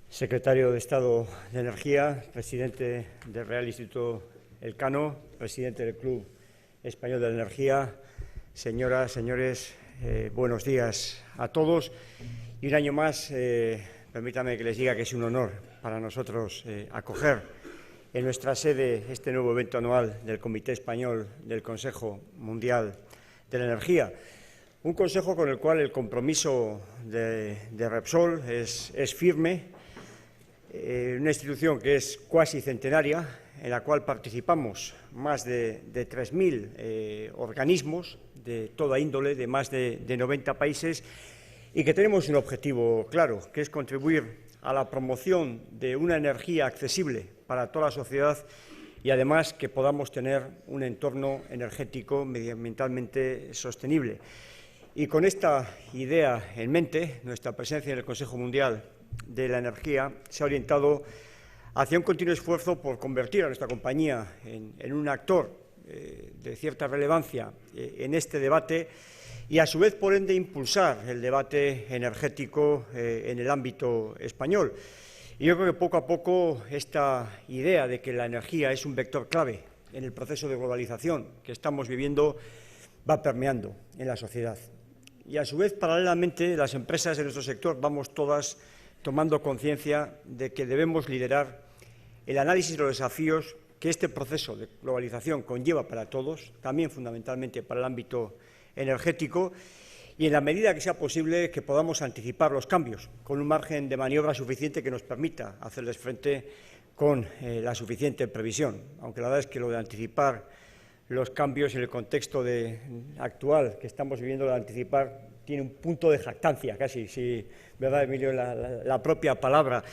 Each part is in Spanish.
Secretario de Estado de Energía, presidente del Real Instituto Elcano, presidente del Club Español de la Energía, señoras, señores, buenos días a todos. Y un año más, permítanme que les diga que es un honor para nosotros acoger en nuestra sede este nuevo evento anual del Comité Español del Consejo Mundial de la Energía. Un consejo con el cual el compromiso de Repsol es firme, una institución que es cuasi centenaria, en la cual participamos más de 3.000 organismos de toda índole, de más de 90 países, y que tenemos un objetivo claro, que es contribuir a la promoción de una energía accesible para toda la sociedad y, además, que podamos tener un entorno energético medioambientalmente sostenible. Y con esta idea en mente, nuestra presencia en el Consejo Mundial de la Energía se ha orientado hacia un continuo esfuerzo por convertir a nuestra compañía en un actor de cierta relevancia en este debate y, a su vez, por ende, impulsar el debate energético en el ámbito español. Y yo creo que poco a poco esta idea de que la energía es un vector clave en el proceso de globalización que estamos viviendo va permeando en la sociedad. Y, a su vez, paralelamente, las empresas de nuestro sector vamos todas tomando conciencia de que debemos liderar el análisis de los desafíos que este proceso de globalización conlleva para todos, también fundamentalmente para el ámbito energético, y en la medida que sea posible que podamos anticipar los cambios con un margen de maniobra suficiente que nos permita hacerles frente con la suficiente previsión. Aunque la verdad es que lo de anticipar los cambios en el contexto actual que estamos viviendo, de anticipar, tiene un punto de jactancia casi, sí, ¿verdad, Emilio?, la propia palabra.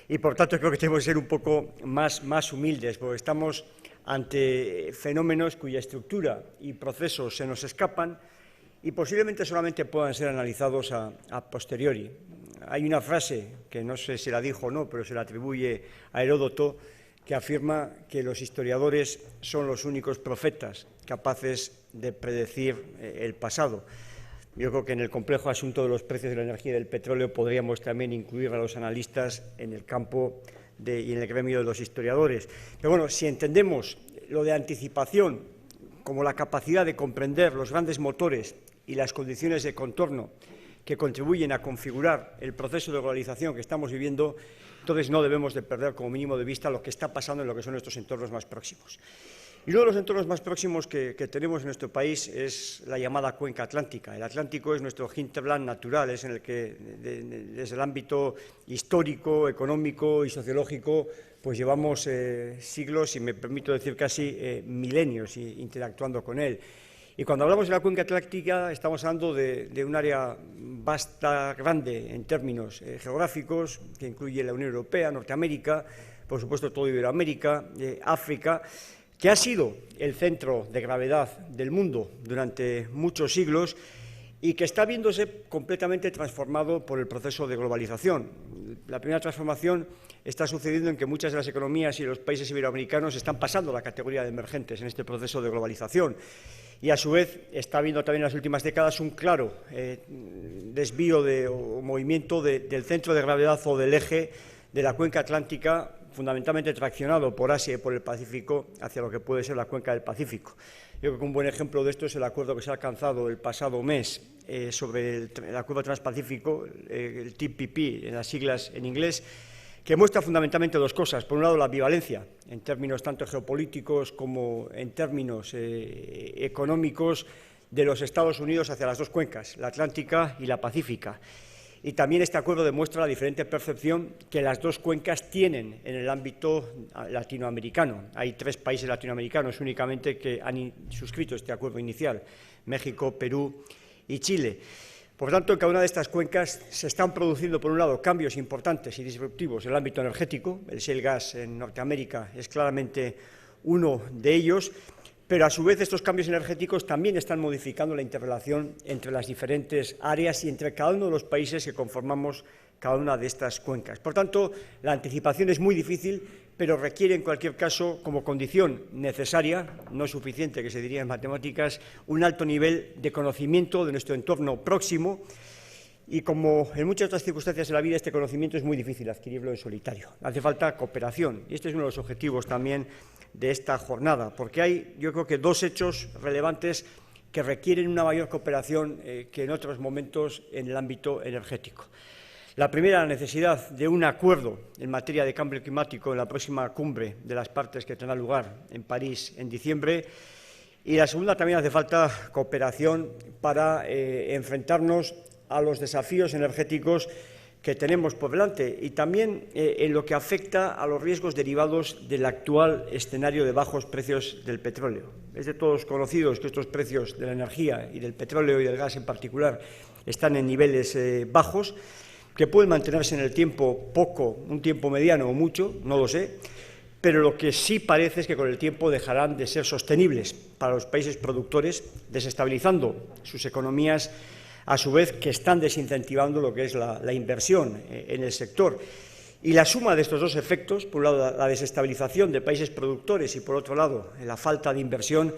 Y, por tanto, creo que tenemos que ser un poco más humildes, porque estamos ante fenómenos cuya estructura y procesos se nos escapan y posiblemente solamente puedan ser analizados a posteriori. Hay una frase, que no sé si la dijo o no, pero se la atribuye a Heródoto, que afirma que los historiadores son los únicos profetas capaces de predecir el pasado. Yo creo que en el complejo asunto de los precios de la energía y del petróleo podríamos también incluir a los analistas en el campo y en el gremio de los historiadores. Pero bueno, si entendemos lo de anticipación como la capacidad de comprender los grandes motores y las condiciones de contorno que contribuyen a configurar el proceso de globalización que estamos viviendo, entonces no debemos de perder como mínimo de vista lo que está pasando en lo que son nuestros entornos más próximos. Y uno de los entornos más próximos que tenemos en nuestro país es la llamada cuenca atlántica. El Atlántico es nuestro hinterland natural, es en el que desde el ámbito histórico, económico y sociológico pues llevamos siglos, y me permito decir casi milenios, interactuando con él. Y cuando hablamos de la cuenca atlántica estamos hablando de un área vasta, grande en términos geográficos, que incluye la Unión Europea, Norteamérica, por supuesto todo Iberoamérica, África, que ha sido el centro de gravedad del mundo durante muchos siglos y que está viéndose completamente transformado por el proceso de globalización. La primera transformación está sucediendo en que muchas de las economías y los países iberoamericanos están pasando a la categoría de emergentes en este proceso de globalización. Y, a su vez, está habiendo también en las últimas décadas un claro desvío o movimiento del centro de gravedad o del eje de la cuenca atlántica, fundamentalmente traccionado por Asia y por el Pacífico, hacia lo que puede ser la cuenca del Pacífico. Yo creo que un buen ejemplo de esto es el acuerdo que se ha alcanzado el pasado mes sobre el acuerdo transpacífico, el TPP, en las siglas en inglés, que muestra fundamentalmente dos cosas. Por un lado, la ambivalencia, en términos tanto geopolíticos como en términos económicos, de los Estados Unidos hacia las dos cuencas, la atlántica y la pacífica. Y también este acuerdo demuestra la diferente percepción que las dos cuencas tienen en el ámbito latinoamericano. Hay 3 países latinoamericanos únicamente que han suscrito este acuerdo inicial: México, Perú y Chile. Por tanto, en cada una de estas cuencas se están produciendo, por un lado, cambios importantes y disruptivos en el ámbito energético. El shale gas en Norteamérica es claramente uno de ellos, pero, a su vez, estos cambios energéticos también están modificando la interrelación entre las diferentes áreas y entre cada uno de los países que conformamos cada una de estas cuencas. Por tanto, la anticipación es muy difícil, pero requiere, en cualquier caso, como condición necesaria, no suficiente, que se diría en matemáticas, un alto nivel de conocimiento de nuestro entorno próximo Y como en muchas otras circunstancias en la vida, este conocimiento es muy difícil adquirirlo en solitario. Hace falta cooperación, y este es uno de los objetivos también de esta jornada, porque hay, yo creo que, dos hechos relevantes que requieren una mayor cooperación que en otros momentos en el ámbito energético. La primera, la necesidad de un acuerdo en materia de cambio climático en la próxima cumbre de las partes que tendrá lugar en París en diciembre. Y la segunda, también hace falta cooperación para enfrentarnos a los desafíos energéticos que tenemos por delante y también en lo que afecta a los riesgos derivados del actual escenario de bajos precios del petróleo. Es de todos conocidos que estos precios de la energía y del petróleo y del gas en particular están en niveles bajos, que pueden mantenerse en el tiempo poco, un tiempo mediano o mucho, no lo sé, pero lo que sí parece es que con el tiempo dejarán de ser sostenibles para los países productores, desestabilizando sus economías, a su vez que están desincentivando lo que es la inversión en el sector. Y la suma de estos dos efectos, por un lado la desestabilización de países productores y por otro lado la falta de inversión,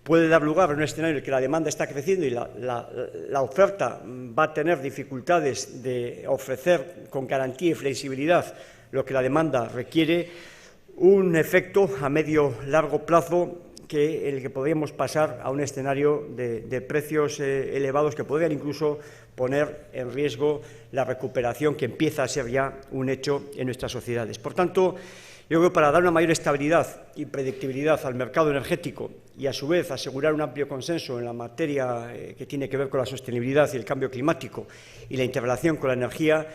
puede dar lugar a un escenario en el que la demanda está creciendo y la oferta va a tener dificultades de ofrecer con garantía y flexibilidad lo que la demanda requiere, un efecto a medio-largo plazo en el que podríamos pasar a un escenario de precios elevados que podrían incluso poner en riesgo la recuperación que empieza a ser ya un hecho en nuestras sociedades. Por tanto, yo creo que para dar una mayor estabilidad y predictibilidad al mercado energético y, a su vez, asegurar un amplio consenso en la materia que tiene que ver con la sostenibilidad y el cambio climático y la interrelación con la energía,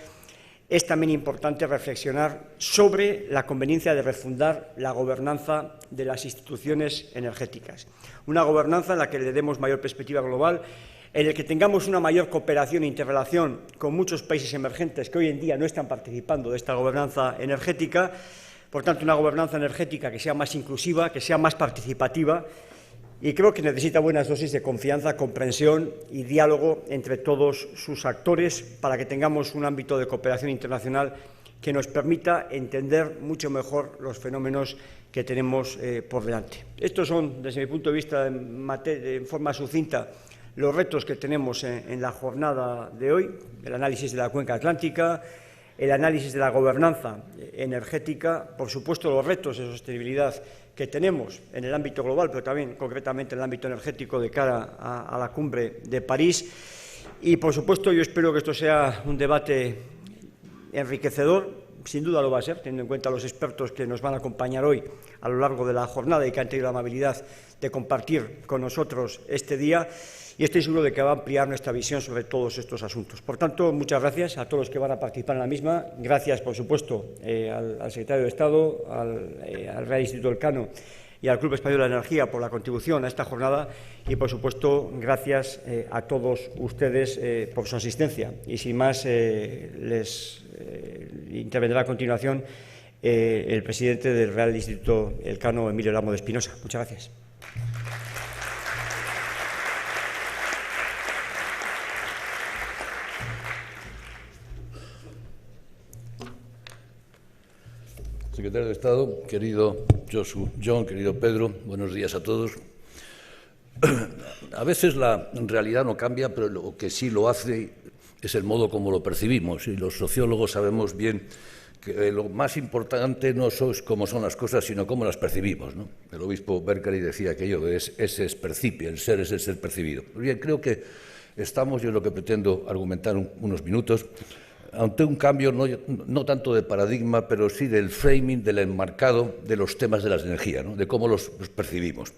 es también importante reflexionar sobre la conveniencia de refundar la gobernanza de las instituciones energéticas. Una gobernanza en la que le demos mayor perspectiva global, en el que tengamos una mayor cooperación e interrelación con muchos países emergentes que hoy en día no están participando de esta gobernanza energética. Por tanto, una gobernanza energética que sea más inclusiva, que sea más participativa, y creo que necesita buenas dosis de confianza, comprensión y diálogo entre todos sus actores para que tengamos un ámbito de cooperación internacional que nos permita entender mucho mejor los fenómenos que tenemos por delante. Estos son, desde mi punto de vista, en forma sucinta, los retos que tenemos en la jornada de hoy: el análisis de la cuenca atlántica, el análisis de la gobernanza energética, por supuesto los retos de sostenibilidad que tenemos en el ámbito global, pero también concretamente en el ámbito energético de cara a la cumbre de París. Y, por supuesto, yo espero que esto sea un debate enriquecedor. Sin duda lo va a ser, teniendo en cuenta los expertos que nos van a acompañar hoy a lo largo de la jornada y que han tenido la amabilidad de compartir con nosotros este día. Y estoy seguro de que va a ampliar nuestra visión sobre todos estos asuntos. Por tanto, muchas gracias a todos los que van a participar en la misma. Gracias, por supuesto, al secretario de Estado, al Real Instituto Elcano y al Club Español de la Energía por la contribución a esta jornada y, por supuesto, gracias a todos ustedes por su asistencia. Y, sin más, les intervendrá a continuación el presidente del Real Instituto Elcano, Emilio Lamo de Espinosa. Muchas gracias. Secretario de Estado, querido John, querido Pedro, buenos días a todos. A veces la realidad no cambia, pero lo que sí lo hace es el modo como lo percibimos. Y los sociólogos sabemos bien que lo más importante no es cómo son las cosas, sino cómo las percibimos, ¿no? El obispo Berkeley decía aquello de ese es percipi, el ser es el ser percibido. Bien, creo que estamos, yo es lo que pretendo argumentar unos minutos, ante un cambio no tanto de paradigma, pero sí del framing, del enmarcado de los temas de la energía, ¿no? De cómo los percibimos.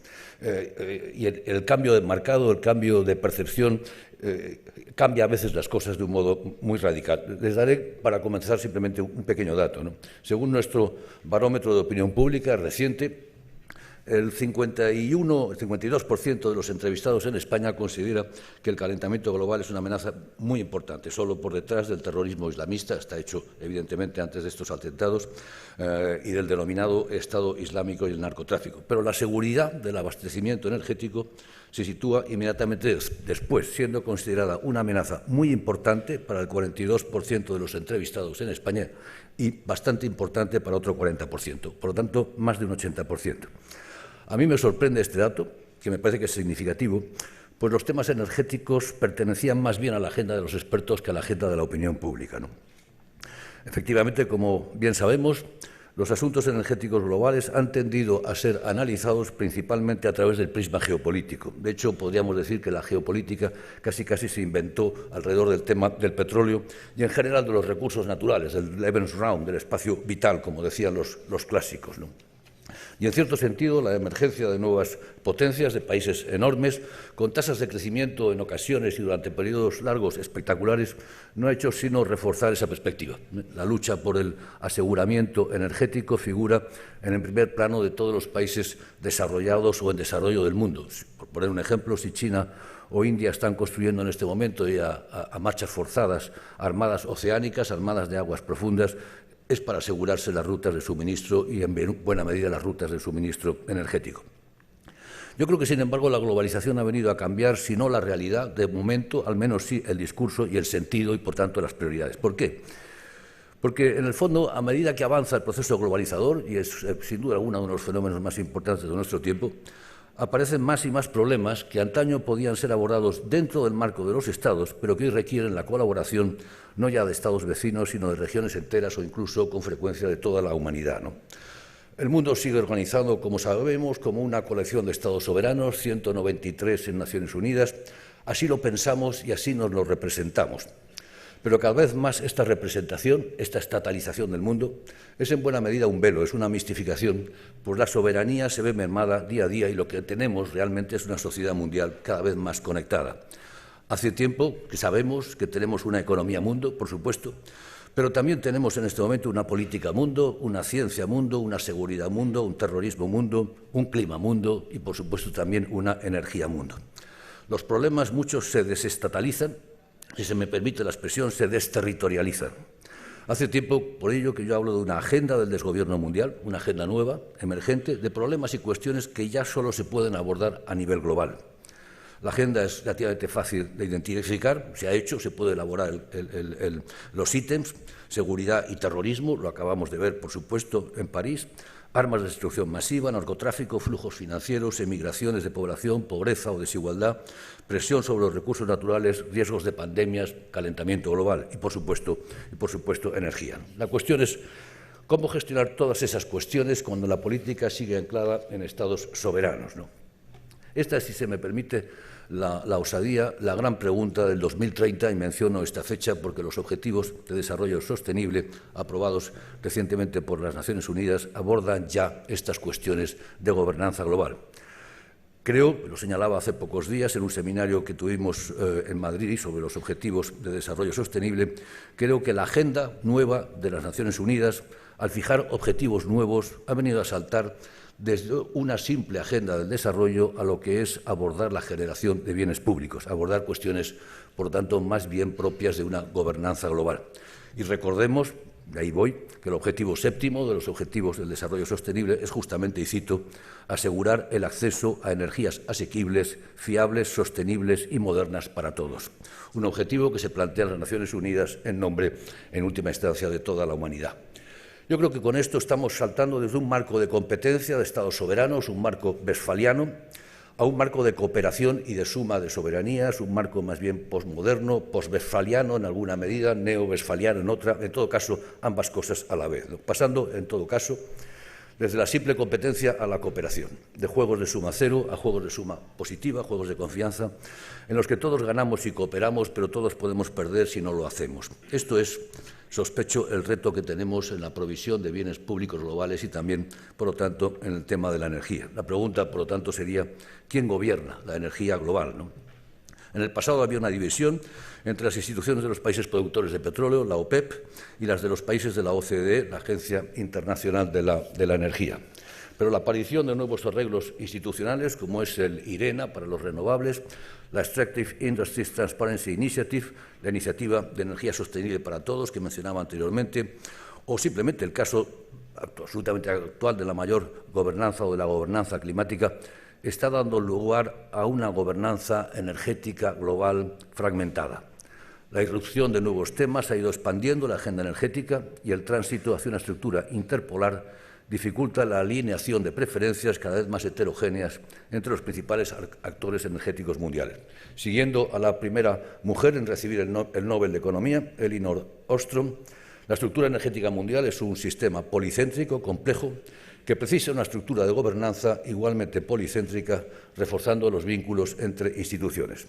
Y el cambio de enmarcado, el cambio de percepción, cambia a veces las cosas de un modo muy radical. Les daré, para comenzar, simplemente un pequeño dato, ¿no? Según nuestro barómetro de opinión pública reciente, el 52% de los entrevistados en España considera que el calentamiento global es una amenaza muy importante, solo por detrás del terrorismo islamista, está hecho evidentemente antes de estos atentados, y del denominado Estado Islámico y el narcotráfico. Pero la seguridad del abastecimiento energético se sitúa inmediatamente después, siendo considerada una amenaza muy importante para el 42% de los entrevistados en España y bastante importante para otro 40%, por lo tanto, más de un 80%. A mí me sorprende este dato, que me parece que es significativo, pues los temas energéticos pertenecían más bien a la agenda de los expertos que a la agenda de la opinión pública, ¿no? Efectivamente, como bien sabemos, los asuntos energéticos globales han tendido a ser analizados principalmente a través del prisma geopolítico. De hecho, podríamos decir que la geopolítica casi se inventó alrededor del tema del petróleo y, en general, de los recursos naturales, del Lebensraum, del espacio vital, como decían los clásicos, ¿no? Y, en cierto sentido, la emergencia de nuevas potencias, de países enormes, con tasas de crecimiento en ocasiones y durante periodos largos espectaculares, no ha hecho sino reforzar esa perspectiva. La lucha por el aseguramiento energético figura en el primer plano de todos los países desarrollados o en desarrollo del mundo. Por poner un ejemplo, si China o India están construyendo en este momento y a marchas forzadas armadas oceánicas, armadas de aguas profundas, es para asegurarse las rutas de suministro y, en buena medida, las rutas de suministro energético. Yo creo que, sin embargo, la globalización ha venido a cambiar, si no la realidad, de momento, al menos sí el discurso y el sentido y, por tanto, las prioridades. ¿Por qué? Porque, en el fondo, a medida que avanza el proceso globalizador, y es sin duda alguna uno de los fenómenos más importantes de nuestro tiempo, aparecen más y más problemas que antaño podían ser abordados dentro del marco de los Estados, pero que hoy requieren la colaboración no ya de Estados vecinos, sino de regiones enteras o incluso, con frecuencia, de toda la humanidad, ¿no? El mundo sigue organizado, como sabemos, como una colección de Estados soberanos, 193 en Naciones Unidas. Así lo pensamos y así nos lo representamos. Pero cada vez más esta representación, esta estatalización del mundo, es en buena medida un velo, es una mistificación, pues la soberanía se ve mermada día a día y lo que tenemos realmente es una sociedad mundial cada vez más conectada. Hace tiempo que sabemos que tenemos una economía mundo, por supuesto, pero también tenemos en este momento una política mundo, una ciencia mundo, una seguridad mundo, un terrorismo mundo, un clima mundo y, por supuesto, también una energía mundo. Los problemas muchos se desestatalizan, si se me permite la expresión, se desterritorializan. Hace tiempo, por ello, que yo hablo de una agenda del desgobierno mundial, una agenda nueva, emergente, de problemas y cuestiones que ya solo se pueden abordar a nivel global. La agenda es relativamente fácil de identificar, se ha hecho, se puede elaborar los ítems, seguridad y terrorismo, lo acabamos de ver, por supuesto, en París, armas de destrucción masiva, narcotráfico, flujos financieros, emigraciones de población, pobreza o desigualdad, presión sobre los recursos naturales, riesgos de pandemias, calentamiento global y, por supuesto, energía. La cuestión es cómo gestionar todas esas cuestiones cuando la política sigue anclada en estados soberanos, ¿no? Esta es, si se me permite la osadía, la gran pregunta del 2030, y menciono esta fecha porque los Objetivos de Desarrollo Sostenible, aprobados recientemente por las Naciones Unidas, abordan ya estas cuestiones de gobernanza global. Creo, lo señalaba hace pocos días en un seminario que tuvimos en Madrid sobre los Objetivos de Desarrollo Sostenible, creo que la agenda nueva de las Naciones Unidas, al fijar objetivos nuevos, ha venido a saltar desde una simple agenda del desarrollo a lo que es abordar la generación de bienes públicos, abordar cuestiones, por lo tanto, más bien propias de una gobernanza global. Y recordemos, de ahí voy, que el objetivo séptimo de los Objetivos del Desarrollo Sostenible es justamente, y cito, asegurar el acceso a energías asequibles, fiables, sostenibles y modernas para todos. Un objetivo que se plantea en las Naciones Unidas en nombre, en última instancia, de toda la humanidad. Yo creo que con esto estamos saltando desde un marco de competencia de Estados soberanos, un marco westfaliano, a un marco de cooperación y de suma de soberanías, un marco más bien posmoderno, post-westfaliano en alguna medida, neo-westfaliano en otra, en todo caso, ambas cosas a la vez, ¿no? Pasando, en todo caso, desde la simple competencia a la cooperación, de juegos de suma cero a juegos de suma positiva, juegos de confianza, en los que todos ganamos y cooperamos, pero todos podemos perder si no lo hacemos. Esto es, sospecho, el reto que tenemos en la provisión de bienes públicos globales y también, por lo tanto, en el tema de la energía. La pregunta, por lo tanto, sería ¿quién gobierna la energía global, ¿no? En el pasado había una división entre las instituciones de los países productores de petróleo, la OPEP, y las de los países de la OCDE, la Agencia Internacional de la Energía. Pero la aparición de nuevos arreglos institucionales, como es el IRENA para los renovables, la Extractive Industries Transparency Initiative, la Iniciativa de Energía Sostenible para Todos, que mencionaba anteriormente, o simplemente el caso absolutamente actual de la mayor gobernanza o de la gobernanza climática, está dando lugar a una gobernanza energética global fragmentada. La irrupción de nuevos temas ha ido expandiendo la agenda energética y el tránsito hacia una estructura interpolar dificulta la alineación de preferencias cada vez más heterogéneas entre los principales actores energéticos mundiales. Siguiendo a la primera mujer en recibir el Nobel de Economía, Elinor Ostrom, la estructura energética mundial es un sistema policéntrico, complejo, que precisa una estructura de gobernanza igualmente policéntrica, reforzando los vínculos entre instituciones.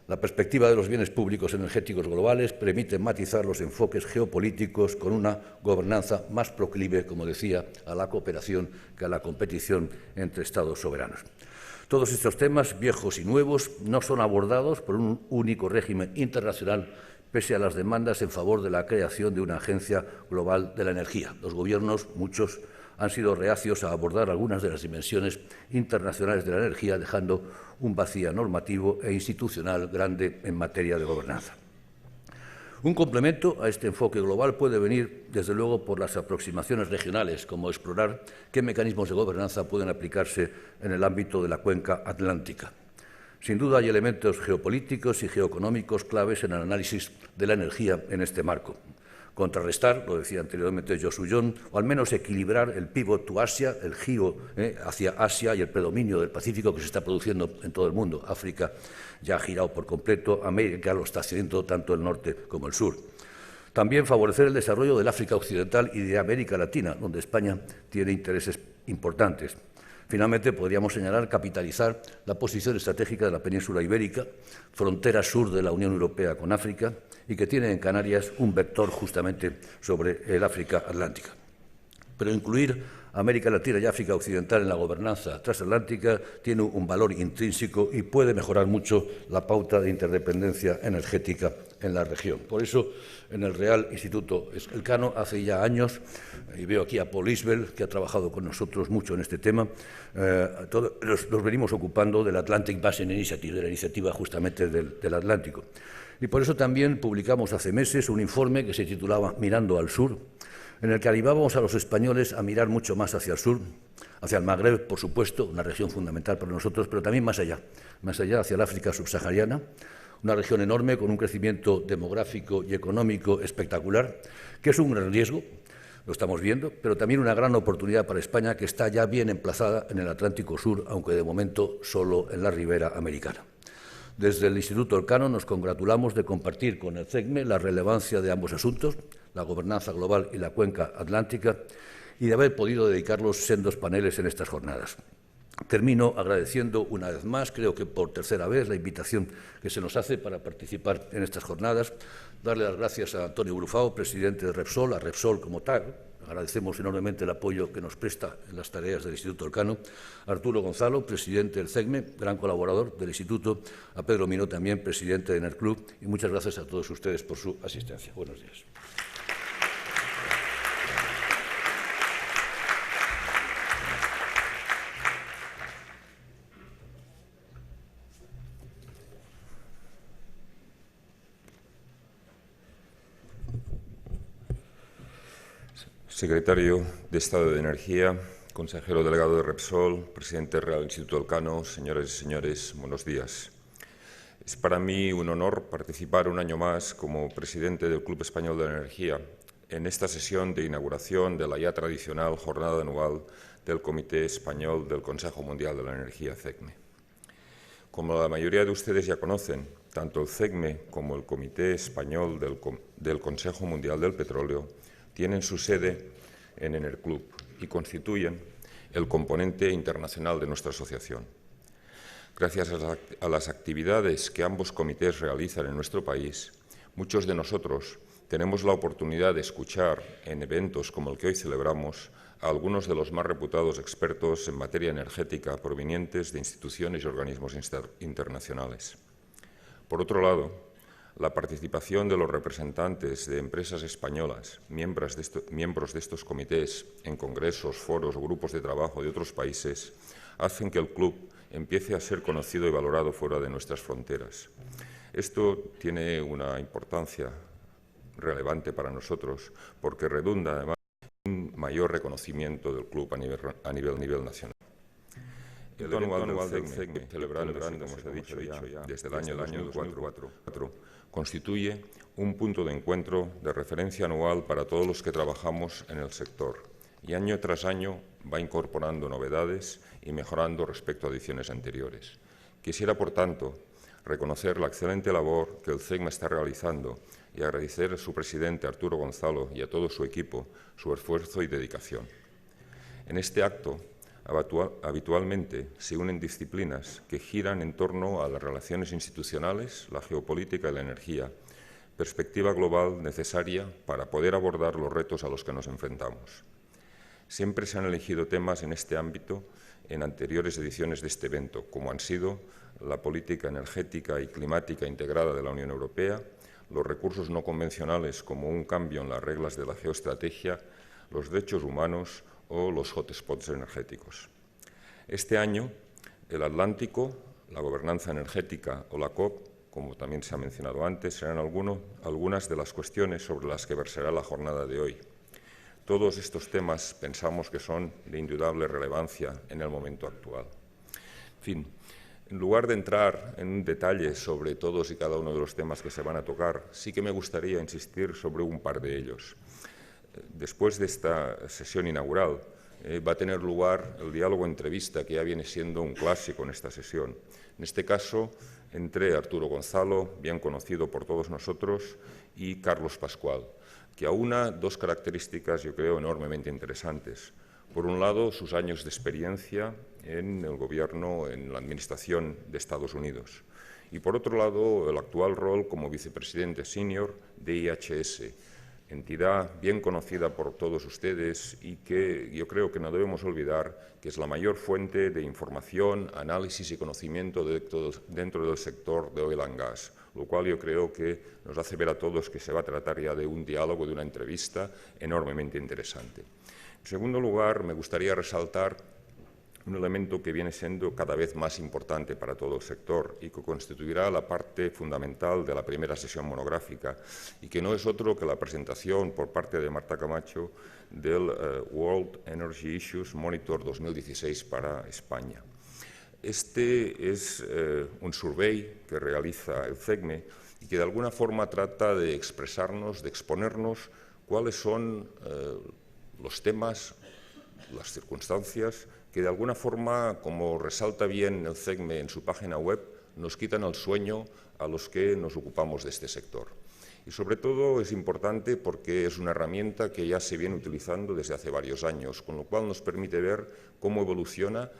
La perspectiva de los bienes públicos energéticos globales permite matizar los enfoques geopolíticos con una gobernanza más proclive, como decía, a la cooperación que a la competición entre Estados soberanos. Todos estos temas, viejos y nuevos, no son abordados por un único régimen internacional, pese a las demandas en favor de la creación de una agencia global de la energía. Los gobiernos, muchos, han sido reacios a abordar algunas de las dimensiones internacionales de la energía, dejando un vacío normativo e institucional grande en materia de gobernanza. Un complemento a este enfoque global puede venir, desde luego, por las aproximaciones regionales, como explorar qué mecanismos de gobernanza pueden aplicarse en el ámbito de la cuenca atlántica. Sin duda hay elementos geopolíticos y geoeconómicos claves en el análisis de la energía en este marco. Contrarrestar, lo decía anteriormente Josu Jon, o al menos equilibrar el pivot to Asia, el giro hacia Asia y el predominio del Pacífico que se está produciendo en todo el mundo. África ya ha girado por completo, América lo está haciendo tanto el norte como el sur. También favorecer el desarrollo del África Occidental y de América Latina, donde España tiene intereses importantes. Finalmente, podríamos señalar capitalizar la posición estratégica de la península ibérica, frontera sur de la Unión Europea con África, y que tiene en Canarias un vector justamente sobre el África Atlántica. Pero incluir América Latina y África Occidental en la gobernanza transatlántica tiene un valor intrínseco y puede mejorar mucho la pauta de interdependencia energética en la región. Por eso, en el Real Instituto Elcano, hace ya años, y veo aquí a Paul Isbell, que ha trabajado con nosotros mucho en este tema, nos venimos ocupando del Atlantic Basin Initiative, de la iniciativa justamente del Atlántico. Y por eso también publicamos hace meses un informe que se titulaba Mirando al Sur, en el que animábamos a los españoles a mirar mucho más hacia el sur, hacia el Magreb, por supuesto, una región fundamental para nosotros, pero también más allá hacia el África subsahariana, una región enorme con un crecimiento demográfico y económico espectacular, que es un gran riesgo, lo estamos viendo, pero también una gran oportunidad para España, que está ya bien emplazada en el Atlántico Sur, aunque de momento solo en la ribera americana. Desde el Instituto Elcano nos congratulamos de compartir con el CECME la relevancia de ambos asuntos, la gobernanza global y la cuenca atlántica, y de haber podido dedicarlos sendos paneles en estas jornadas. Termino agradeciendo una vez más, creo que por tercera vez, la invitación que se nos hace para participar en estas jornadas. Darle las gracias a Antonio Brufao, presidente de Repsol, a Repsol como tal. Agradecemos enormemente el apoyo que nos presta en las tareas del Instituto Elcano. A Arturo Gonzalo, presidente del CECME, gran colaborador del Instituto. A Pedro Minó, también presidente de Enerclub. Y muchas gracias a todos ustedes por su asistencia. Buenos días. Secretario de Estado de Energía, consejero delegado de Repsol, presidente del Real Instituto Elcano, señoras y señores, buenos días. Es para mí un honor participar un año más como presidente del Club Español de la Energía en esta sesión de inauguración de la ya tradicional jornada anual del Comité Español del Consejo Mundial de la Energía, CECME. Como la mayoría de ustedes ya conocen, tanto el CECME como el Comité Español del Consejo Mundial del Petróleo tienen su sede en Enerclub y constituyen el componente internacional de nuestra asociación. Gracias a las actividades que ambos comités realizan en nuestro país, muchos de nosotros tenemos la oportunidad de escuchar en eventos como el que hoy celebramos a algunos de los más reputados expertos en materia energética provenientes de instituciones y organismos internacionales. Por otro lado, la participación de los representantes de empresas españolas, miembros de estos comités, en congresos, foros o grupos de trabajo de otros países, hacen que el club empiece a ser conocido y valorado fuera de nuestras fronteras. Esto tiene una importancia relevante para nosotros porque redunda además en un mayor reconocimiento del club a nivel nacional. El evento anual del CECME, celebrando, como se ha dicho ya, desde el año 2004, constituye un punto de encuentro de referencia anual para todos los que trabajamos en el sector, y año tras año va incorporando novedades y mejorando respecto a ediciones anteriores. Quisiera, por tanto, reconocer la excelente labor que el CEGME está realizando y agradecer a su presidente, Arturo Gonzalo, y a todo su equipo su esfuerzo y dedicación. En este acto, habitualmente se unen disciplinas que giran en torno a las relaciones institucionales, la geopolítica y la energía, perspectiva global necesaria para poder abordar los retos a los que nos enfrentamos. Siempre se han elegido temas en este ámbito en anteriores ediciones de este evento, como han sido la política energética y climática integrada de la Unión Europea, los recursos no convencionales como un cambio en las reglas de la geoestrategia, los derechos humanos o los hotspots energéticos. Este año, el Atlántico, la gobernanza energética o la COP, como también se ha mencionado antes, serán algunas de las cuestiones sobre las que versará la jornada de hoy. Todos estos temas pensamos que son de indudable relevancia en el momento actual. En fin, en lugar de entrar en un detalle sobre todos y cada uno de los temas que se van a tocar, sí que me gustaría insistir sobre un par de ellos. Después de esta sesión inaugural, va a tener lugar el diálogo-entrevista, que ya viene siendo un clásico en esta sesión. En este caso, entre Arturo Gonzalo, bien conocido por todos nosotros, y Carlos Pascual, que aúna dos características, yo creo, enormemente interesantes. Por un lado, sus años de experiencia en el Gobierno, en la Administración de Estados Unidos. Y, por otro lado, el actual rol como vicepresidente senior de IHS, entidad bien conocida por todos ustedes y que yo creo que no debemos olvidar que es la mayor fuente de información, análisis y conocimiento dentro del sector de oil and gas, lo cual yo creo que nos hace ver a todos que se va a tratar ya de un diálogo, de una entrevista enormemente interesante. En segundo lugar, me gustaría resaltar un elemento que viene siendo cada vez más importante para todo el sector y que constituirá la parte fundamental de la primera sesión monográfica y que no es otro que la presentación por parte de Marta Camacho del World Energy Issues Monitor 2016 para España. Este es un survey que realiza el CEGME y que de alguna forma trata de expresarnos, de exponernos cuáles son los temas, las circunstancias que de alguna forma, como resalta bien el CEGME en su página web, nos quitan el sueño a los que nos ocupamos de este sector. Y sobre todo es importante porque es una herramienta que ya se viene utilizando desde hace varios años, con lo cual nos permite ver cómo evoluciona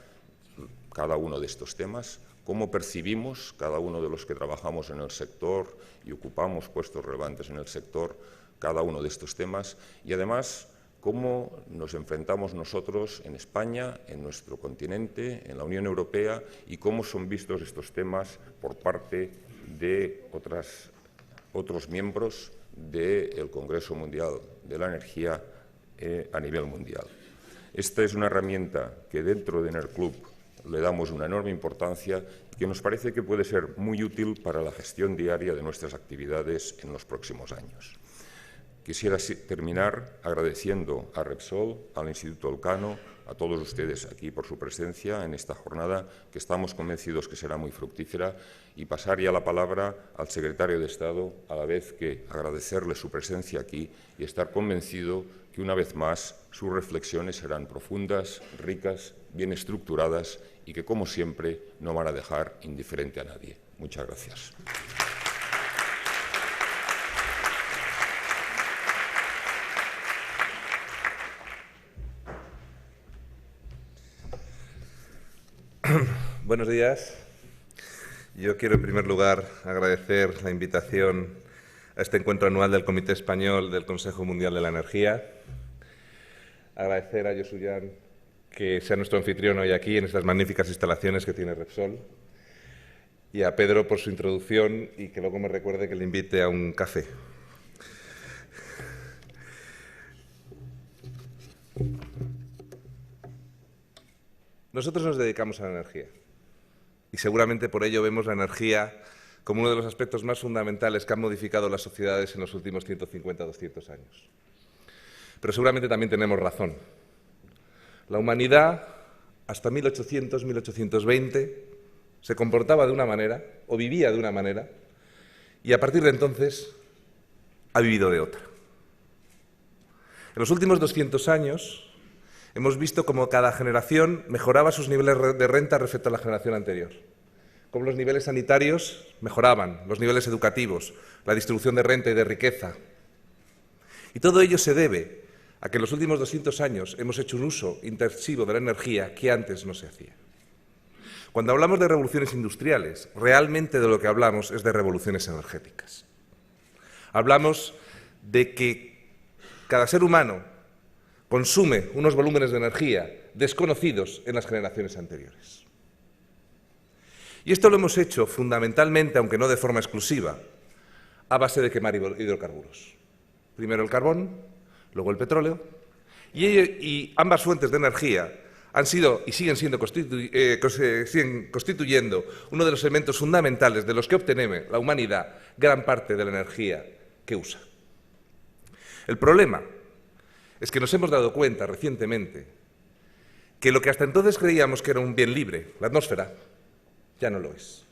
cada uno de estos temas, cómo percibimos cada uno de los que trabajamos en el sector y ocupamos puestos relevantes en el sector cada uno de estos temas y además cómo nos enfrentamos nosotros en España, en nuestro continente, en la Unión Europea y cómo son vistos estos temas por parte de otros miembros del Congreso Mundial de la Energía a nivel mundial. Esta es una herramienta que dentro de EnerClub le damos una enorme importancia y que nos parece que puede ser muy útil para la gestión diaria de nuestras actividades en los próximos años. Quisiera terminar agradeciendo a Repsol, al Instituto Elcano, a todos ustedes aquí por su presencia en esta jornada, que estamos convencidos que será muy fructífera, y pasar ya la palabra al secretario de Estado, a la vez que agradecerle su presencia aquí y estar convencido que una vez más sus reflexiones serán profundas, ricas, bien estructuradas y que, como siempre, no van a dejar indiferente a nadie. Muchas gracias. Buenos días. Yo quiero, en primer lugar, agradecer la invitación a este encuentro anual del Comité Español del Consejo Mundial de la Energía. Agradecer a Josuyan que sea nuestro anfitrión hoy aquí en estas magníficas instalaciones que tiene Repsol. Y a Pedro por su introducción y que luego me recuerde que le invite a un café. Nosotros nos dedicamos a la energía y seguramente por ello vemos la energía como uno de los aspectos más fundamentales que han modificado las sociedades en los últimos 150 o 200 años. Pero seguramente también tenemos razón. La humanidad, hasta 1800, 1820, se comportaba de una manera o vivía de una manera y a partir de entonces ha vivido de otra. En los últimos 200 años Hemos visto cómo cada generación mejoraba sus niveles de renta respecto a la generación anterior. Cómo los niveles sanitarios mejoraban, los niveles educativos, la distribución de renta y de riqueza. Y todo ello se debe a que en los últimos 200 años hemos hecho un uso intensivo de la energía que antes no se hacía. Cuando hablamos de revoluciones industriales, realmente de lo que hablamos es de revoluciones energéticas. Hablamos de que cada ser humano consume unos volúmenes de energía desconocidos en las generaciones anteriores. Y esto lo hemos hecho fundamentalmente, aunque no de forma exclusiva, a base de quemar hidrocarburos. Primero el carbón, luego el petróleo, y ambas fuentes de energía han sido y siguen constituyendo uno de los elementos fundamentales de los que obtiene la humanidad gran parte de la energía que usa. El problema es que nos hemos dado cuenta recientemente que lo que hasta entonces creíamos que era un bien libre, la atmósfera, ya no lo es.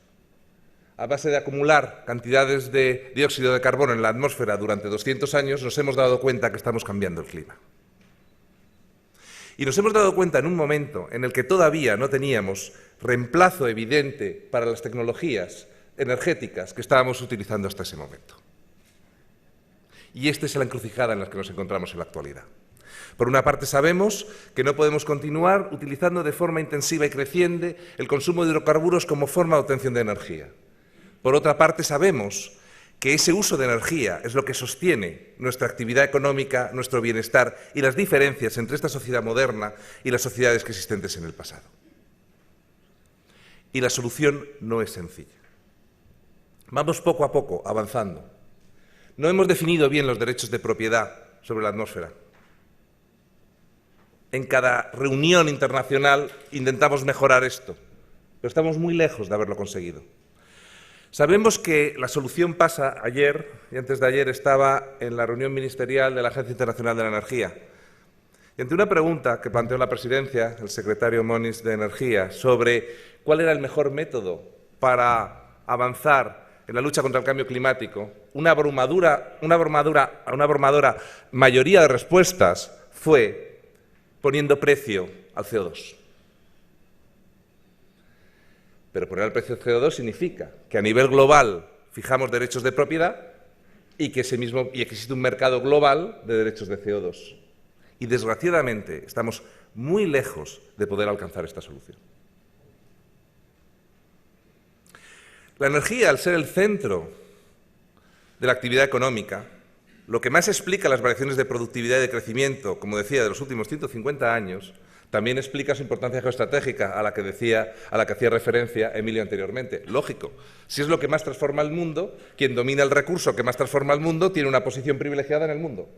A base de acumular cantidades de dióxido de carbono en la atmósfera durante 200 años, nos hemos dado cuenta que estamos cambiando el clima. Y nos hemos dado cuenta en un momento en el que todavía no teníamos reemplazo evidente para las tecnologías energéticas que estábamos utilizando hasta ese momento. Y esta es la encrucijada en la que nos encontramos en la actualidad. Por una parte, sabemos que no podemos continuar utilizando de forma intensiva y creciente el consumo de hidrocarburos como forma de obtención de energía. Por otra parte, sabemos que ese uso de energía es lo que sostiene nuestra actividad económica, nuestro bienestar y las diferencias entre esta sociedad moderna y las sociedades existentes en el pasado. Y la solución no es sencilla. Vamos poco a poco avanzando. No hemos definido bien los derechos de propiedad sobre la atmósfera. En cada reunión internacional intentamos mejorar esto, pero estamos muy lejos de haberlo conseguido. Sabemos que la solución pasa ayer, y antes de ayer estaba en la reunión ministerial de la Agencia Internacional de la Energía. Y ante una pregunta que planteó la presidencia, el secretario Moniz de Energía, sobre cuál era el mejor método para avanzar en la lucha contra el cambio climático, una abrumadora mayoría de respuestas fue poniendo precio al CO2. Pero poner el precio al CO2 significa que a nivel global fijamos derechos de propiedad y que existe un mercado global de derechos de CO2. Y desgraciadamente estamos muy lejos de poder alcanzar esta solución. La energía, al ser el centro de la actividad económica, lo que más explica las variaciones de productividad y de crecimiento, como decía, de los últimos 150 años, también explica su importancia geoestratégica a la que hacía referencia Emilio anteriormente. Lógico, si es lo que más transforma el mundo, quien domina el recurso que más transforma el mundo tiene una posición privilegiada en el mundo.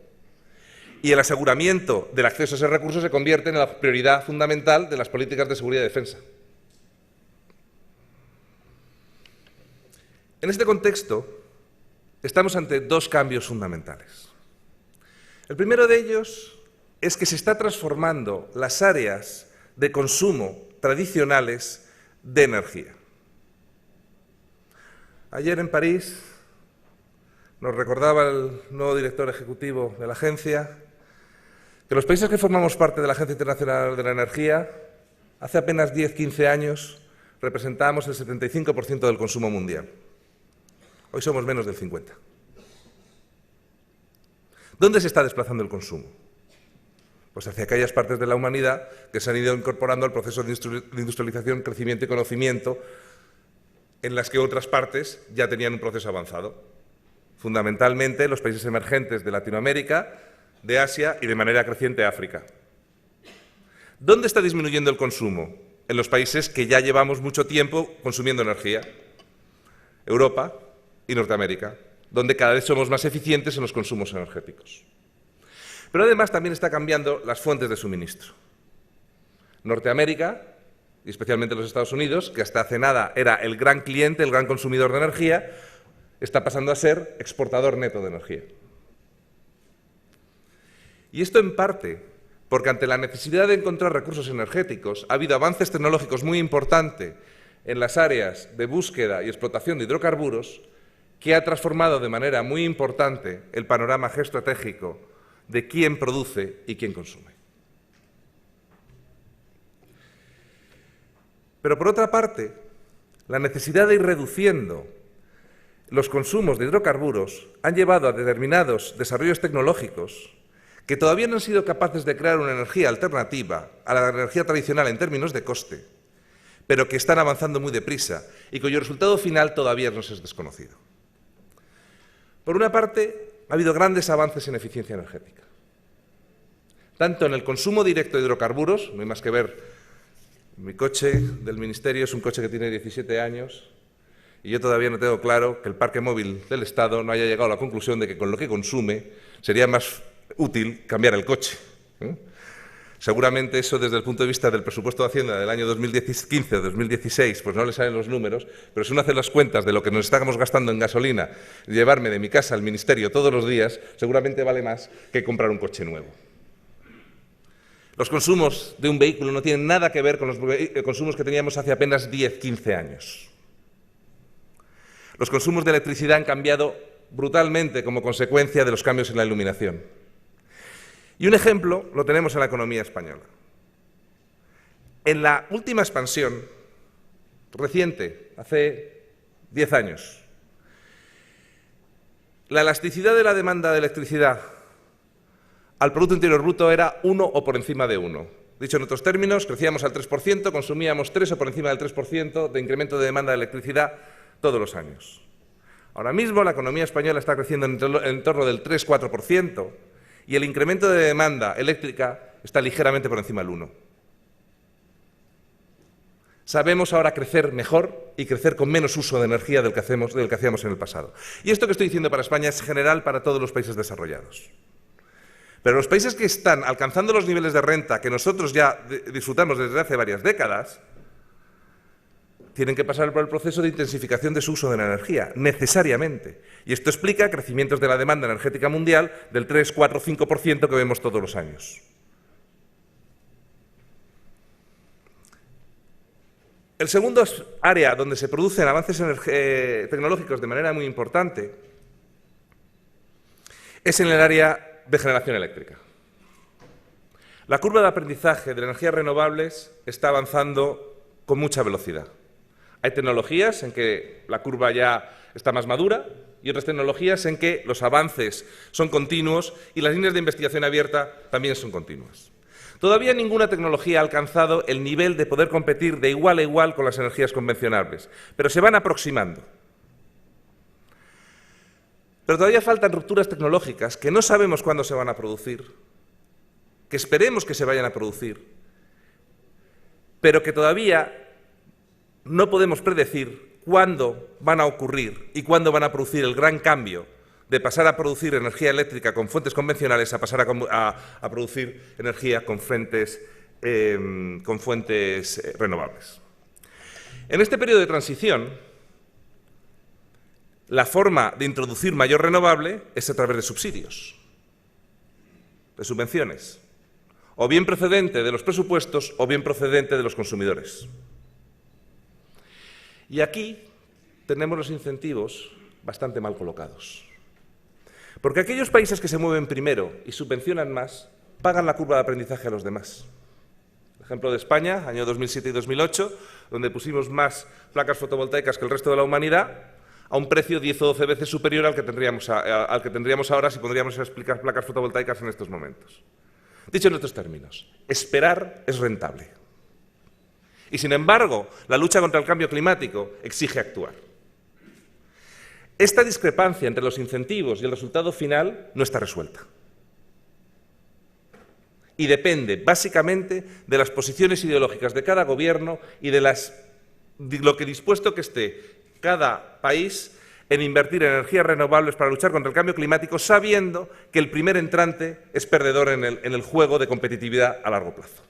Y el aseguramiento del acceso a ese recurso se convierte en la prioridad fundamental de las políticas de seguridad y defensa. En este contexto, estamos ante dos cambios fundamentales. El primero de ellos es que se está transformando las áreas de consumo tradicionales de energía. Ayer en París nos recordaba el nuevo director ejecutivo de la agencia que los países que formamos parte de la Agencia Internacional de la Energía hace apenas 10-15 años representábamos el 75% del consumo mundial. Hoy somos menos del 50%. ¿Dónde se está desplazando el consumo? Pues hacia aquellas partes de la humanidad que se han ido incorporando al proceso de industrialización, crecimiento y conocimiento, en las que otras partes ya tenían un proceso avanzado. Fundamentalmente los países emergentes de Latinoamérica, de Asia y de manera creciente África. ¿Dónde está disminuyendo el consumo? En los países que ya llevamos mucho tiempo consumiendo energía. Europa y Norteamérica, donde cada vez somos más eficientes en los consumos energéticos. Pero además también está cambiando las fuentes de suministro. Norteamérica, y especialmente los Estados Unidos, que hasta hace nada era el gran cliente, el gran consumidor de energía, está pasando a ser exportador neto de energía. Y esto en parte porque ante la necesidad de encontrar recursos energéticos ha habido avances tecnológicos muy importantes en las áreas de búsqueda y explotación de hidrocarburos que ha transformado de manera muy importante el panorama geoestratégico de quién produce y quién consume. Pero por otra parte, la necesidad de ir reduciendo los consumos de hidrocarburos han llevado a determinados desarrollos tecnológicos que todavía no han sido capaces de crear una energía alternativa a la energía tradicional en términos de coste, pero que están avanzando muy deprisa y cuyo resultado final todavía nos es desconocido. Por una parte, ha habido grandes avances en eficiencia energética. Tanto en el consumo directo de hidrocarburos, no hay más que ver, mi coche del Ministerio es un coche que tiene 17 años y yo todavía no tengo claro que el parque móvil del Estado no haya llegado a la conclusión de que con lo que consume sería más útil cambiar el coche. Seguramente eso desde el punto de vista del presupuesto de Hacienda del año 2015 o 2016, pues no le salen los números, pero si uno hace las cuentas de lo que nos estamos gastando en gasolina y llevarme de mi casa al Ministerio todos los días, seguramente vale más que comprar un coche nuevo. Los consumos de un vehículo no tienen nada que ver con los consumos que teníamos hace apenas 10-15 años. Los consumos de electricidad han cambiado brutalmente como consecuencia de los cambios en la iluminación. Y un ejemplo lo tenemos en la economía española. En la última expansión reciente, hace 10 años, la elasticidad de la demanda de electricidad al Producto Interior Bruto era 1 o por encima de 1. Dicho en otros términos, crecíamos al 3%, consumíamos 3 o por encima del 3% de incremento de demanda de electricidad todos los años. Ahora mismo la economía española está creciendo en torno del 3-4%, y el incremento de demanda eléctrica está ligeramente por encima del 1. Sabemos ahora crecer mejor y crecer con menos uso de energía del que hacíamos en el pasado. Y esto que estoy diciendo para España es general para todos los países desarrollados. Pero los países que están alcanzando los niveles de renta que nosotros ya disfrutamos desde hace varias décadas, tienen que pasar por el proceso de intensificación de su uso de la energía, necesariamente. Y esto explica crecimientos de la demanda energética mundial del 3, 4, 5% que vemos todos los años. El segundo área donde se producen avances tecnológicos de manera muy importante es en el área de generación eléctrica. La curva de aprendizaje de energías renovables está avanzando con mucha velocidad. Hay tecnologías en que la curva ya está más madura y otras tecnologías en que los avances son continuos y las líneas de investigación abierta también son continuas. Todavía ninguna tecnología ha alcanzado el nivel de poder competir de igual a igual con las energías convencionales, pero se van aproximando. Pero todavía faltan rupturas tecnológicas que no sabemos cuándo se van a producir, que esperemos que se vayan a producir, pero que todavía no podemos predecir cuándo van a ocurrir y cuándo van a producir el gran cambio de pasar a producir energía eléctrica con fuentes convencionales a pasar a producir energía con fuentes renovables. En este periodo de transición, la forma de introducir mayor renovable es a través de subsidios, de subvenciones, o bien procedente de los presupuestos o bien procedente de los consumidores. Y aquí tenemos los incentivos bastante mal colocados. Porque aquellos países que se mueven primero y subvencionan más, pagan la curva de aprendizaje a los demás. El ejemplo de España, año 2007 y 2008, donde pusimos más placas fotovoltaicas que el resto de la humanidad, a un precio 10 o 12 veces superior al que tendríamos ahora si pondríamos esas placas fotovoltaicas en estos momentos. Dicho en otros términos, esperar es rentable. Y, sin embargo, la lucha contra el cambio climático exige actuar. Esta discrepancia entre los incentivos y el resultado final no está resuelta. Y depende, básicamente, de las posiciones ideológicas de cada gobierno y de lo que dispuesto que esté cada país en invertir en energías renovables para luchar contra el cambio climático, sabiendo que el primer entrante es perdedor en el juego de competitividad a largo plazo.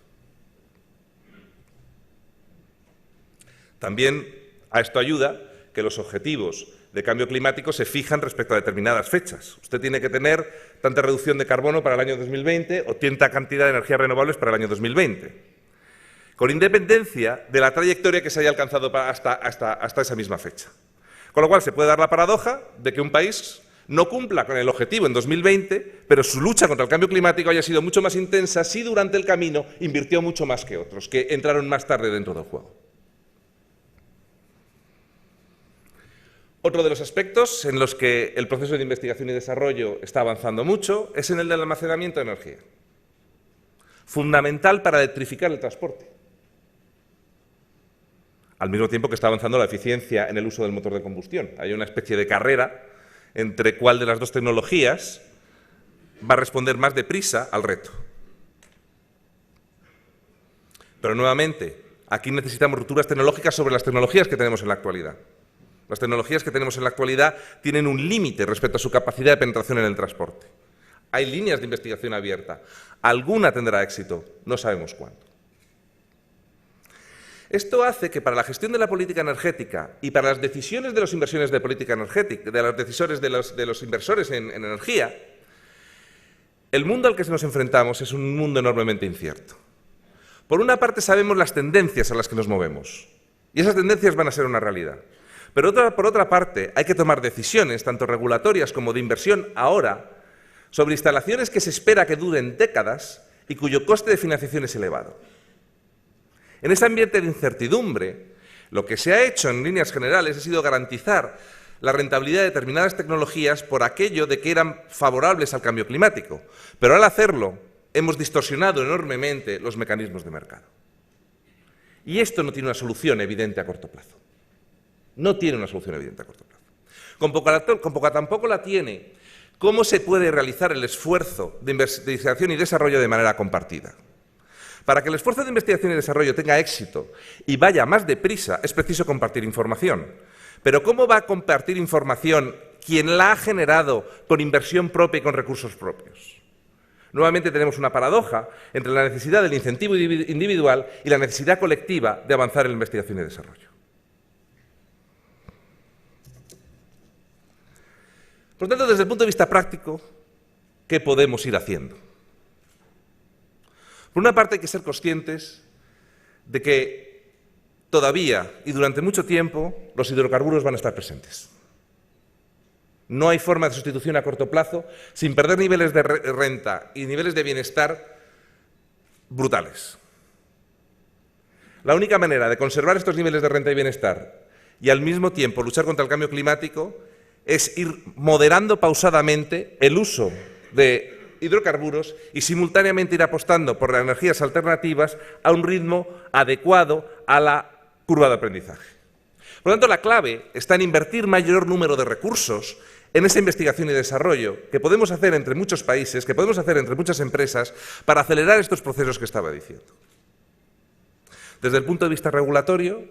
También a esto ayuda que los objetivos de cambio climático se fijan respecto a determinadas fechas. Usted tiene que tener tanta reducción de carbono para el año 2020 o tanta cantidad de energías renovables para el año 2020, con independencia de la trayectoria que se haya alcanzado hasta esa misma fecha. Con lo cual se puede dar la paradoja de que un país no cumpla con el objetivo en 2020, pero su lucha contra el cambio climático haya sido mucho más intensa si durante el camino invirtió mucho más que otros, que entraron más tarde dentro del juego. Otro de los aspectos en los que el proceso de investigación y desarrollo está avanzando mucho es en el del almacenamiento de energía. Fundamental para electrificar el transporte. Al mismo tiempo que está avanzando la eficiencia en el uso del motor de combustión. Hay una especie de carrera entre cuál de las dos tecnologías va a responder más deprisa al reto. Pero nuevamente, aquí necesitamos rupturas tecnológicas sobre las tecnologías que tenemos en la actualidad. Las tecnologías que tenemos en la actualidad tienen un límite respecto a su capacidad de penetración en el transporte. Hay líneas de investigación abierta. Alguna tendrá éxito, no sabemos cuándo. Esto hace que para la gestión de la política energética y para las decisiones de las inversiones de política energética, de las decisiones de los inversores en energía, el mundo al que nos enfrentamos es un mundo enormemente incierto. Por una parte sabemos las tendencias a las que nos movemos, y esas tendencias van a ser una realidad. Pero por otra parte hay que tomar decisiones, tanto regulatorias como de inversión ahora, sobre instalaciones que se espera que duren décadas y cuyo coste de financiación es elevado. En ese ambiente de incertidumbre, lo que se ha hecho en líneas generales ha sido garantizar la rentabilidad de determinadas tecnologías por aquello de que eran favorables al cambio climático. Pero al hacerlo, hemos distorsionado enormemente los mecanismos de mercado. Y esto no tiene una solución evidente a corto plazo. No tiene una solución evidente a corto plazo. Como tampoco la tiene cómo se puede realizar el esfuerzo de investigación y desarrollo de manera compartida. Para que el esfuerzo de investigación y desarrollo tenga éxito y vaya más deprisa, es preciso compartir información. Pero ¿cómo va a compartir información quien la ha generado con inversión propia y con recursos propios? Nuevamente tenemos una paradoja entre la necesidad del incentivo individual y la necesidad colectiva de avanzar en la investigación y desarrollo. Por lo tanto, desde el punto de vista práctico, ¿qué podemos ir haciendo? Por una parte, hay que ser conscientes de que todavía y durante mucho tiempo los hidrocarburos van a estar presentes. No hay forma de sustitución a corto plazo sin perder niveles de renta y niveles de bienestar brutales. La única manera de conservar estos niveles de renta y bienestar y al mismo tiempo luchar contra el cambio climático es ir moderando pausadamente el uso de hidrocarburos y simultáneamente ir apostando por las energías alternativas a un ritmo adecuado a la curva de aprendizaje. Por lo tanto, la clave está en invertir mayor número de recursos en esa investigación y desarrollo que podemos hacer entre muchos países, que podemos hacer entre muchas empresas para acelerar estos procesos que estaba diciendo. Desde el punto de vista regulatorio,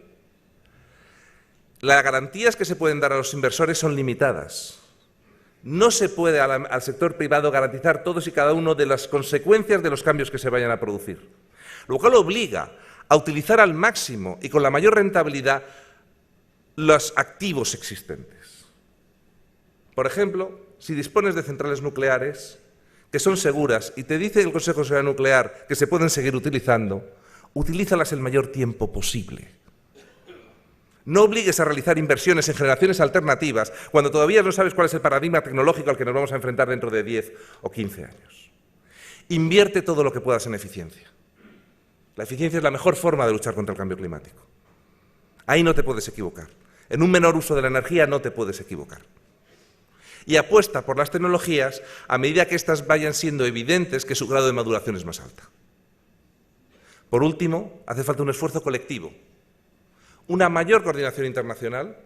las garantías que se pueden dar a los inversores son limitadas. No se puede al sector privado garantizar todos y cada uno de las consecuencias de los cambios que se vayan a producir, lo cual obliga a utilizar al máximo y con la mayor rentabilidad los activos existentes. Por ejemplo, si dispones de centrales nucleares que son seguras y te dice el Consejo de Seguridad Nuclear que se pueden seguir utilizando, utilízalas el mayor tiempo posible. No obligues a realizar inversiones en generaciones alternativas cuando todavía no sabes cuál es el paradigma tecnológico al que nos vamos a enfrentar dentro de 10 o 15 años. Invierte todo lo que puedas en eficiencia. La eficiencia es la mejor forma de luchar contra el cambio climático. Ahí no te puedes equivocar. En un menor uso de la energía no te puedes equivocar. Y apuesta por las tecnologías a medida que éstas vayan siendo evidentes que su grado de maduración es más alta. Por último, hace falta un esfuerzo colectivo. Una mayor coordinación internacional,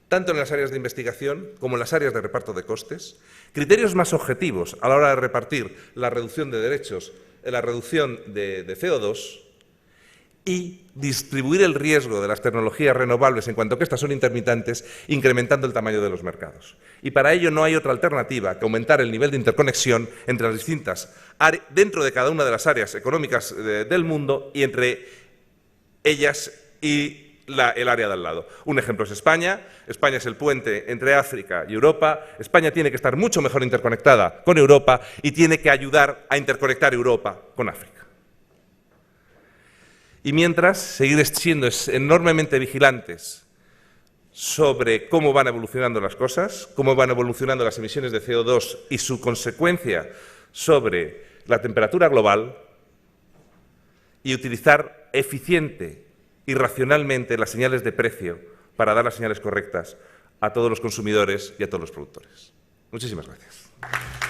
tanto en las áreas de investigación como en las áreas de reparto de costes, criterios más objetivos a la hora de repartir la reducción de derechos, la reducción de CO2 y distribuir el riesgo de las tecnologías renovables en cuanto que estas son intermitentes, incrementando el tamaño de los mercados. Y para ello no hay otra alternativa que aumentar el nivel de interconexión entre las distintas áreas, dentro de cada una de las áreas económicas del mundo y entre ellas y el área de al lado. Un ejemplo es España. España es el puente entre África y Europa. España tiene que estar mucho mejor interconectada con Europa y tiene que ayudar a interconectar Europa con África. Y mientras, seguir siendo enormemente vigilantes sobre cómo van evolucionando las cosas, cómo van evolucionando las emisiones de CO2 y su consecuencia sobre la temperatura global, y utilizar eficiente y racionalmente las señales de precio para dar las señales correctas a todos los consumidores y a todos los productores. Muchísimas gracias.